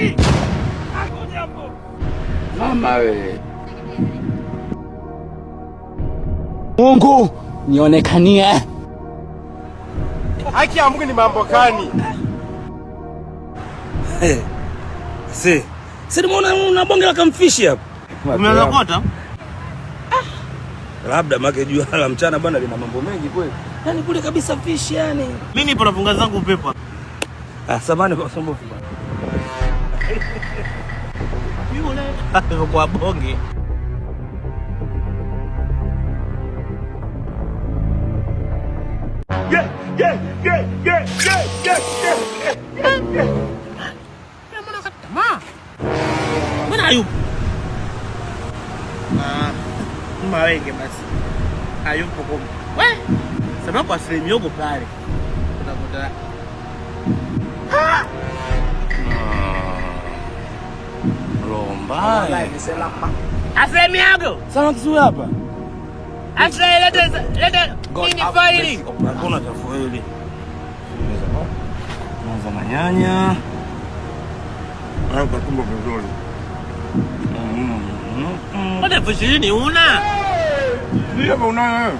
Haki. Hakuna hapo. Mama we. Mungu nionekanie. Haki ya Mungu ni mambo gani? Sasa una bonge la kamfishi hapa. Umeanza kuota? Labda make jua la mchana bwana lina mambo mengi kweli. Yaani kule kabisa fishi yani. Mimi nipo nafunga zangu upepo. Samahani kwa usumbufu bwana. Yule kwa bonge. Yeah. Mana Ayub? Mawenge basi. Ayub poko. We? Sababu kwa sehemu yoko pale. Utakuta. Romba. Asemi yako. Sana kizuri hapa. Asa leta nini faili? Hakuna cha faili. Naanza na nyanya. Hapa tumbo vizuri. Mbona fushini una? Ndio una.